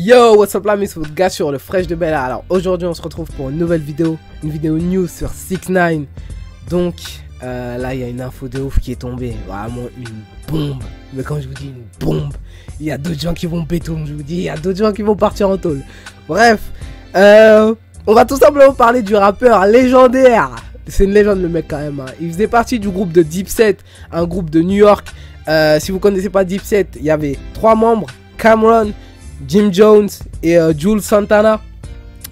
Yo, what's up là, c'est votre gars sur le Fresh de Bella. Alors aujourd'hui on se retrouve pour une nouvelle vidéo, news sur 6ix9ine. Donc là il y a une info de ouf qui est tombée, vraiment une bombe. Mais quand je vous dis une bombe, il y a d'autres gens qui vont béton, je vous dis, il y a d'autres gens qui vont partir en tôle. Bref, on va tout simplement parler du rappeur légendaire. C'est une légende le mec quand même, hein. Il faisait partie du groupe de Dipset, un groupe de New York. Si vous connaissez pas Dipset, il y avait 3 membres, Cameron, Jim Jones et Jules Santana.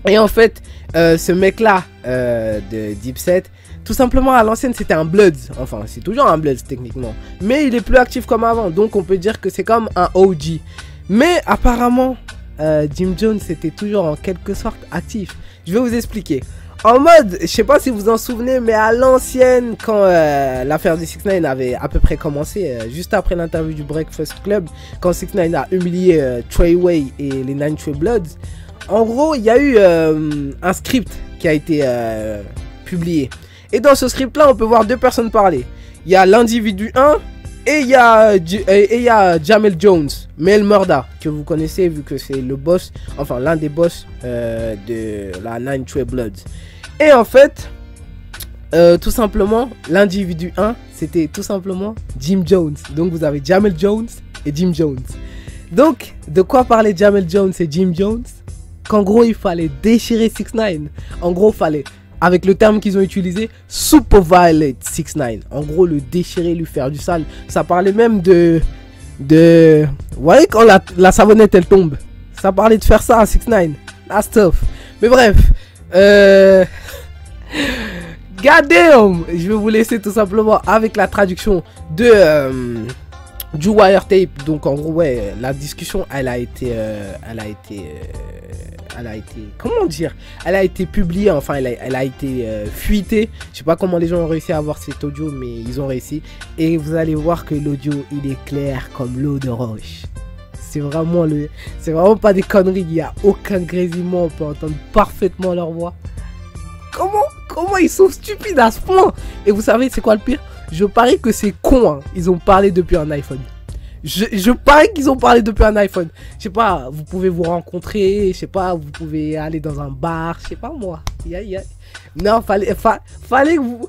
Et en fait ce mec là de Dipset, tout simplement à l'ancienne c'était un Bloods. Enfin c'est toujours un Bloods techniquement, mais il est plus actif comme avant. Donc on peut dire que c'est comme un OG. Mais apparemment Jim Jones était toujours en quelque sorte actif. Je vais vous expliquer. En mode, je sais pas si vous vous en souvenez, mais à l'ancienne, quand l'affaire de 6ix9ine avait à peu près commencé, juste après l'interview du Breakfast Club, quand 6ix9ine a humilié Treyway et les 9 Trey Bloods, en gros, il y a eu un script qui a été publié. Et dans ce script-là, on peut voir deux personnes parler. Il y a l'individu 1 et il y a Jamel Jones, Mel Murda, que vous connaissez vu que c'est le boss, enfin l'un des boss de la 9 Trey Bloods. Et en fait, tout simplement, l'individu 1, c'était tout simplement Jim Jones. Donc vous avez Jamel Jones et Jim Jones. Donc, de quoi parlait Jamel Jones et Jim Jones? Qu'en gros, il fallait déchirer 6ix9ine. En gros, il fallait, avec le terme qu'ils ont utilisé, super violate 6ix9ine. En gros, le déchirer, lui faire du sale. Ça parlait même de... Vous voyez quand la savonnette elle tombe, ça parlait de faire ça à 6ix9ine. That's tough. Mais bref, God damn, je vais vous laisser tout simplement avec la traduction de du wiretape. Donc en gros ouais, la discussion elle a été comment dire, elle a été publiée, enfin elle a été fuitée. Je sais pas comment les gens ont réussi à avoir cet audio, mais ils ont réussi. Et vous allez voir que l'audio il est clair comme l'eau de roche. C'est vraiment pas des conneries, il n'y a aucun grésillement, on peut entendre parfaitement leur voix. Comment ils sont stupides à ce point? Et vous savez c'est quoi le pire? Je parie que c'est con, hein. Ils ont parlé depuis un iPhone. Je parie qu'ils ont parlé depuis un iPhone. Je sais pas, vous pouvez vous rencontrer, je sais pas, vous pouvez aller dans un bar, je sais pas moi. Non, fallait que vous...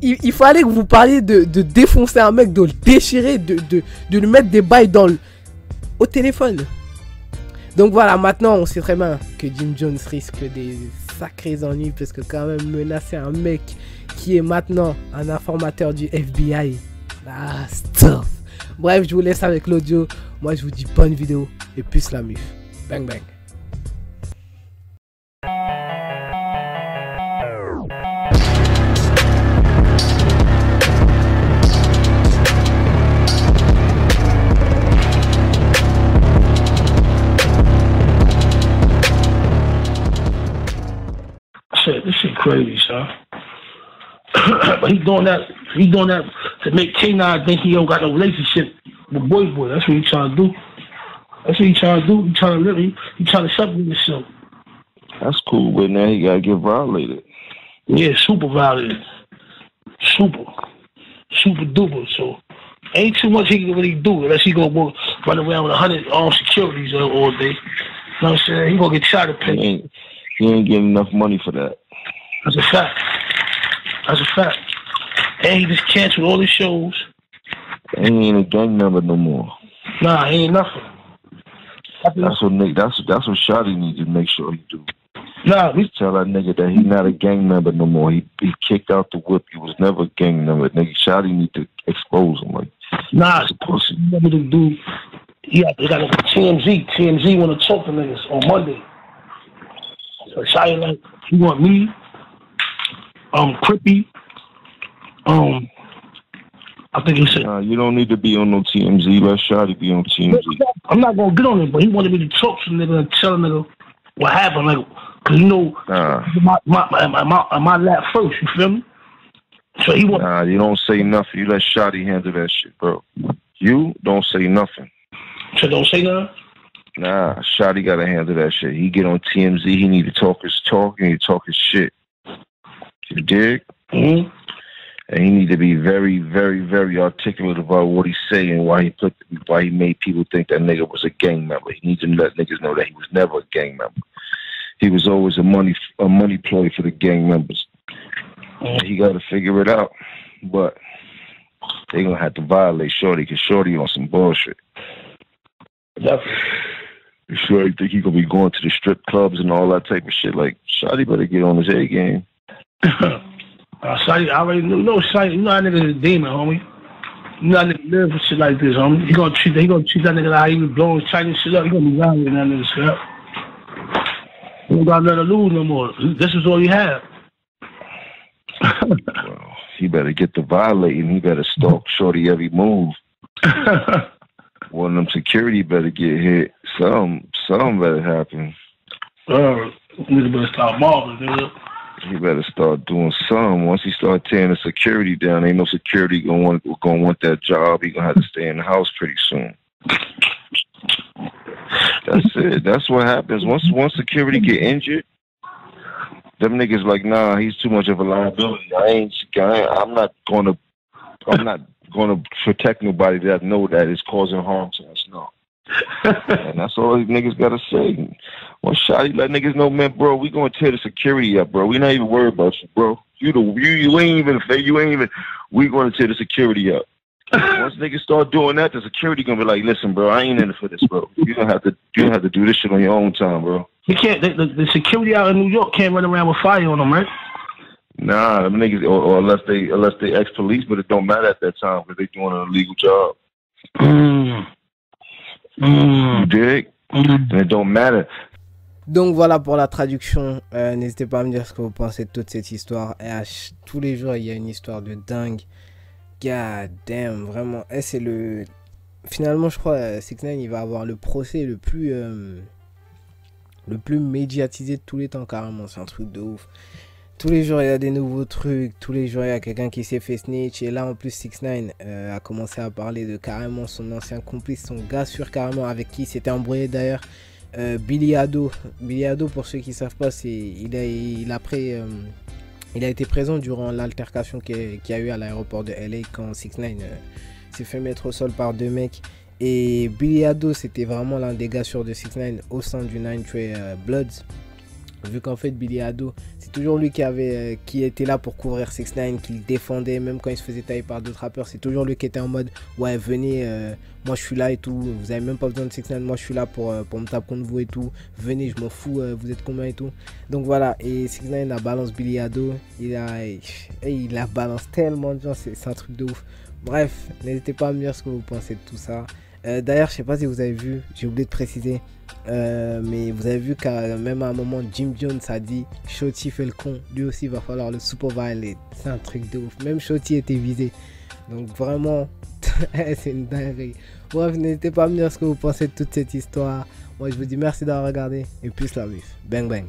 Il fallait que vous parliez de défoncer un mec, de le déchirer, de lui mettre des bails au téléphone. Donc voilà, maintenant on sait très bien que Jim Jones risque des sacrés ennuis, parce que quand même menacer un mec qui est maintenant un informateur du FBI, ah stop. Bref, je vous laisse avec l'audio. Moi je vous dis bonne vidéo et plus la muf. Bang bang. This shit crazy, son. But he doing that to make K9 think he don't got no relationship with Boy. That's what he trying to do. He trying to separate himself. That's cool, but now he gotta get violated. Yeah, super violated. Super duper. So ain't too much he can really do unless he gonna run around with 100 armed securities all day. You know what I'm saying? He gonna get shot at pay. He ain't getting enough money for that. That's a fact. And he just canceled all his shows. And he ain't a gang member no more. Nah, he ain't nothing. That's what Shotty needs to make sure he do. Nah, we tell that nigga that he not a gang member no more. He kicked out the whip. He was never a gang member. Nigga, Shotty need to expose him. Like, nah, it's pussy. Never to do. Yeah, they got a TMZ. TMZ want to talk to niggas on Monday. So Shotty like, he want me, Crippy, I think he said, you don't need to be on no TMZ. Let Shotty be on TMZ. I'm not gonna get on it, but he wanted me to talk to the nigga and tell the nigga what happened, like, cause you know, my lap first, you feel me? So he want. Nah, you don't say nothing. You let Shotty handle that shit, bro. You don't say nothing. So don't say nothing. Nah, Shotty gotta handle that shit. He get on TMZ. He need to talk his talk. He need to talk his shit. You dig? Mm-hmm. And he need to be very, very, very articulate about what he's saying, why he made people think that nigga was a gang member. He needs to let niggas know that he was never a gang member. He was always a money ploy for the gang members. And he got to figure it out. But they gonna have to violate Shorty, because Shorty on some bullshit. Shorty think he gonna be going to the strip clubs and all that type of shit. Like, Shorty better get on his A game. Shorty, I already know Shorty. You know that nigga's a demon, homie. You know that nigga live for shit like this, homie. He gonna treat that nigga like he was blowing Chinese shit up. He gonna be violating that nigga shit up. He don't got nothing to lose no more. This is all he had. Well, he better get to violating. He better stalk Shorty every move. One of them security better get hit. Something better happen. Nigga better start mobbing, nigga. He better start doing something. Once he start tearing the security down, ain't no security gonna want that job. He gonna have to stay in the house pretty soon. That's it. That's what happens. Once security get injured, them niggas like, nah, he's too much of a liability. I'm not gonna protect nobody that know that is causing harm to us. No. And that's all these niggas gotta say. Well, Shotty let niggas know, man, bro, we gonna tear the security up, bro. We not even worried about you, bro. You ain't even. We gonna tear the security up. Once niggas start doing that, the security gonna be like, listen, bro, I ain't in it for this, bro. You don't have to do this shit on your own time, bro. You can't. The security out in New York can't run around with fire on them, right? Nah, them niggas, or unless they ex-police, but it don't matter at that time because they doing an illegal job. You dig? And it don't matter. Donc voilà pour la traduction. N'hésitez pas à me dire ce que vous pensez de toute cette histoire. Et tous les jours, il y a une histoire de dingue. God damn, vraiment. Et c'est le... Finalement, je crois, 6ix9ine, il va avoir le procès le plus médiatisé de tous les temps, carrément. C'est un truc de ouf. Tous les jours, il y a des nouveaux trucs. Tous les jours, il y a quelqu'un qui s'est fait snitch. Et là, en plus, 6ix9ine a commencé à parler de carrément son ancien complice, son gars sûr carrément, avec qui il s'était embrouillé d'ailleurs. Billy Ado. Billy Ado, pour ceux qui ne savent pas, il a été présent durant l'altercation qu'il y a eu à l'aéroport de LA quand 6ix9ine s'est fait mettre au sol par deux mecs. Et Billy Ado, c'était vraiment l'un des gars sûrs de 6ix9ine au sein du Nine Trey Bloods. Vu qu'en fait Billy Ado, c'est toujours lui qui était là pour couvrir 6ix9ine, qui le défendait, même quand il se faisait tailler par d'autres rappeurs, c'est toujours lui qui était en mode ouais venez, moi je suis là et tout, vous avez même pas besoin de 6ix9ine, moi je suis là pour me taper contre vous et tout, venez, je m'en fous, vous êtes combien et tout. Donc voilà, et 6ix9ine a balance Billy Ado, il a balance tellement de gens, c'est un truc de ouf. Bref, n'hésitez pas à me dire ce que vous pensez de tout ça. D'ailleurs, je sais pas si vous avez vu, j'ai oublié de préciser, mais vous avez vu qu'à même à un moment, Jim Jones a dit Shotty fait le con, lui aussi il va falloir le super violate. C'est un truc de ouf, même Shotty était visé. Donc vraiment, c'est une dinguerie. Bref, n'hésitez pas à me dire ce que vous pensez de toute cette histoire. Moi je vous dis merci d'avoir regardé et plus la vif. Bang bang.